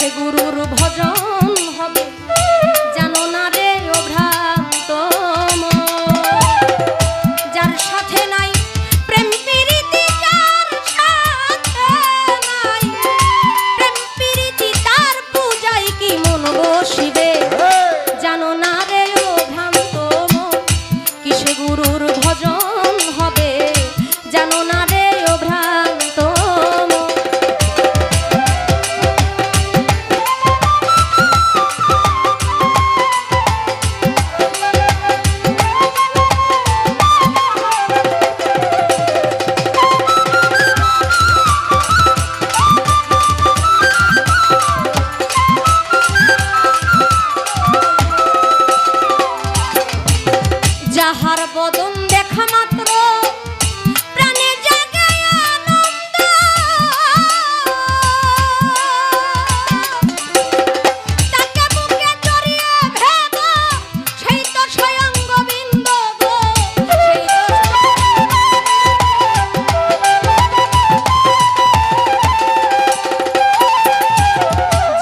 কিসে গুরুর ভজন হবে জানো না রে ও ভ্রান্ত যার সাথে নাই প্রেম প্রীতি যার সাথে নাই প্রেম প্রীতি তার পূজায় কি মন বসিবে জানো না রে ও ভ্রান্ত কিসে গুরুর ভজন হবে জানো না রে ও ভ্রান্ত যাহার বদন দেখা মাত্র প্রাণে জাগে আনন্দ তাকে বুকে জড়িয়ে ভেব সেই তো স্বয়ং গোবিন্দ গো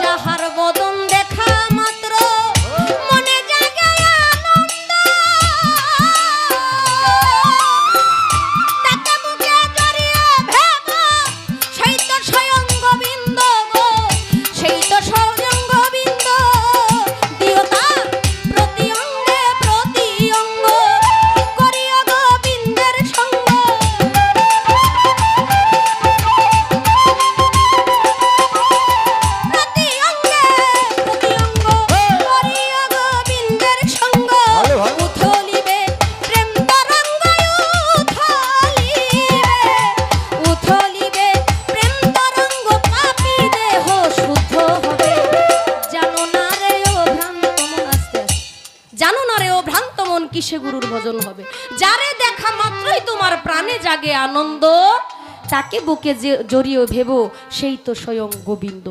যাহার বদন দেখা মাত্র মনে জাগে আনন্দ তাকে বুকে জড়িয়ে ভেব সেই তো স্বয়ং গোবিন্দ গো সেই তো স্বয়ং গোবিন্দ দিও তার প্রতি অঙ্গে প্রতি অঙ্গ করিও গোবিন্দের সঙ্গ প্রতি অঙ্গে প্রতি অঙ্গ করিও গোবিন্দের সঙ্গ উথলিবে প্রেম তরঙ্গ উথলিবে প্রেম তরঙ্গ পাপী দেহ শুদ্ধ হবে জানো না রে ও ভ্রান্ত মন আস্তে আস্তে জানো না রে ও ভ্রান্ত মন কিসে গুরুর ভজন হবে যারে দেখা মাত্রই তোমার প্রাণে জাগে আনন্দ তাকে বুকে জড়িয়ে ভেবো সেই তো স্বয়ং গোবিন্দ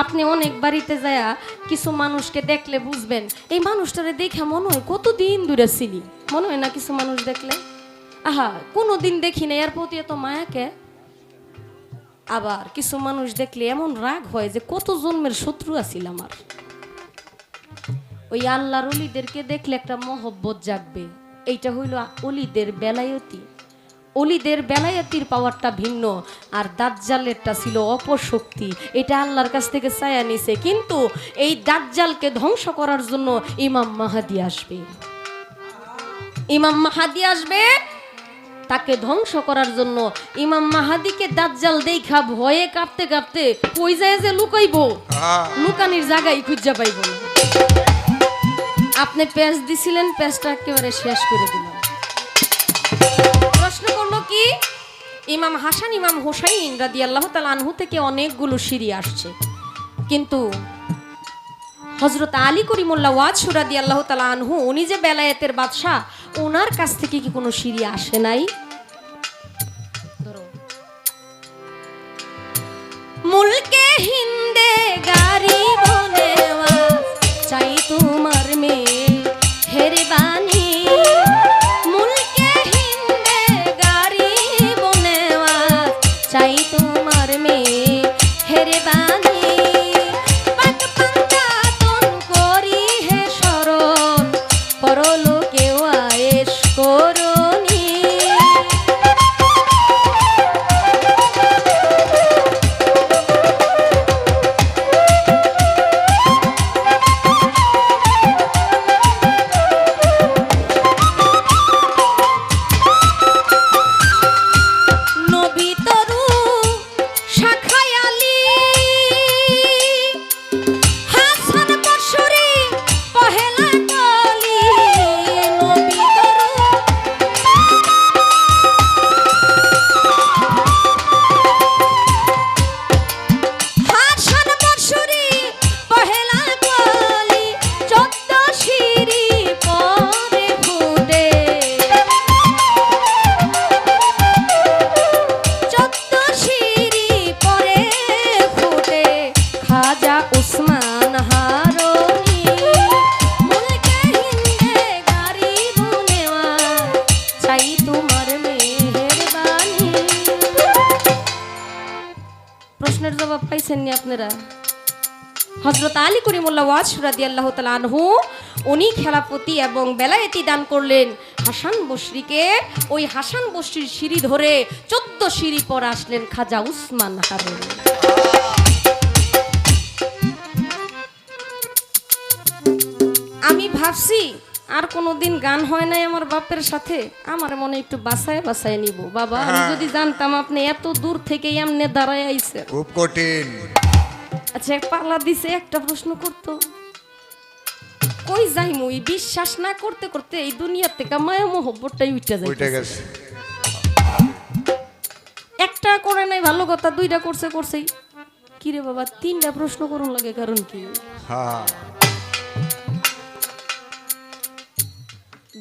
আপনি অনেক বাড়িতে যায়া কিছু মানুষকে দেখলে বুঝবেন এই মানুষটারে দেখে মনে হয় কতদিন দূরে ছিলি মনে হয় না কিছু মানুষ দেখলে আহা কোনোদিন দেখি না এর প্রতি এত মায়াকে আবার কিছু মানুষ দেখলে এমন রাগ হয় যে কত জন্মের শত্রু আছিল আমার ওই আল্লাহর অলিদেরকে দেখলে একটা মহব্বত জাগবে এইটা হইল অলিদের বেলায়তি অলিদের বেলায়তির পাওয়ারটা ভিন্ন আর দাজ্জালেরটা ছিল অপশক্তি এটা আল্লাহর কাছ থেকে চায়া নিছে কিন্তু এই দাজ্জালকে ধ্বংস করার জন্য ইমাম মাহাদি আসবে ইমাম মাহাদি আসবে তাকে ধ্বংস করার জন্য ইমাম মাহাদিকে দাজ্জাল দেখা ভয়ে কাঁপতে কাঁপতে কই যায় যে লুকাইবো লুকানির জায়গায় খুঁজা পাইব না আপনি পেঁচ দিছিলেন পেঁচটা একেবারে শেষ করে দিলেন প্রশ্ন করলো কি ইমাম হাসান ইমাম হুসাইন রাদিয়াল্লাহু তাআলা আনহু থেকে অনেকগুলো সিঁড়ি আসছে কিন্তু হযরত আলী করিমুল্লাহ ওয়াজ রাদিয়াল্লাহু তাআলা আনহু উনি যে বেলায়েতের বাদশা ওনার কাছ থেকে কি কোনো সিঁড়ি আসে নাই মুলকে হিন্দে গারি বনেওয়া চাই তোমার মেয়ে হেরবানি মুলকে হিন্দে গারি বনেওয়া চাই তোমার মেয়ে হেরবানি পাক পাঞ্জাতন করি হে শরণ পরলোকে আয়েশ করনি প্রশ্নের জবাব পাইছেন নি আপনারা? হযরত আলী করিমুল্লাহ ওয়াজ রাদিয়াল্লাহু তাআলা আনহু উনি খেলাপতি এবং বেলায়েতি দান করলেন হাসান বসরিকে। ওই হাসান বসরির সিঁড়ি ধরে 14 সিঁড়ি পর আসলেন খাজা উসমান হারুন। আমি ভাবছি আর কোনোদিন গান হয় নাই আমার বাপের সাথে, আমার মনে একটু বাসায় বাসায় নিব। বাবা আমি যদি জানতাম আপনি এত দূর থেকে এমনি দাঁড়ায় আইছেন, খুব কঠিন। আচ্ছা পাল্লা দিছে একটা প্রশ্ন করতো, কই যাই মুই বিশ্বাস না করতে করতে এই দুনিয়া থেকে মায়া মোহব্বতটাই উঠে গেছে। একটা করে নাই ভালো কথা, দুইটা করছেই কি রে বাবা, 3টা প্রশ্ন করুন লাগে কারণ কি?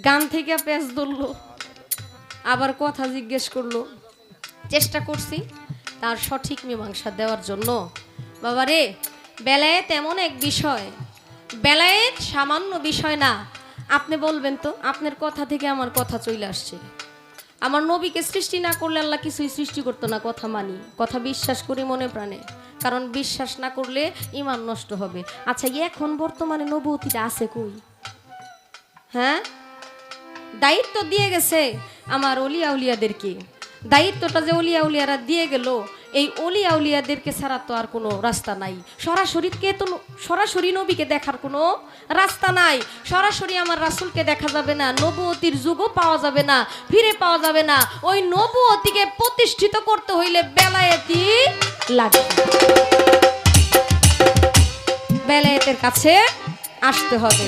গান থেকে পেঁচ ধরলো, আবার কথা জিজ্ঞেস করলো, চেষ্টা করছি তার সঠিক মীমাংসা দেওয়ার জন্য। বাবারে বেলায়েত এমন এক বিষয়, বেলায়েত সামান্য বিষয় না। আপনি বলবেন তো আপনার কথা থেকে আমার কথা চলে আসছে। আমার নবীকে সৃষ্টি না করলে আল্লাহ কিছুই সৃষ্টি করতো না, কথা মানি, কথা বিশ্বাস করি মনে প্রাণে, কারণ বিশ্বাস না করলে ঈমান নষ্ট হবে। আচ্ছা এখন বর্তমানে নবুয়তিটা আছে কই? হ্যাঁ, দায়িত্ব দিয়ে গেছে আমার অলিয়া উলিয়াদেরকে, দায়িত্বটা যে অলিয়া উলিয়ারা দিয়ে গেল, এই অলিয়া উলিয়াদেরকে ছাড়া তো আর কোনো রাস্তা নাই। সরাসরি নবীকে দেখার কোনো রাস্তা নাই, সরাসরি আমার রাসূলকে দেখা যাবে না, নবুয়তির যুগও পাওয়া যাবে না, ফিরে পাওয়া যাবে না। ওই নবুয়তিকে প্রতিষ্ঠিত করতে হইলে বেলায়েতি লাগবে, বেলায়েতের কাছে আসতে হবে।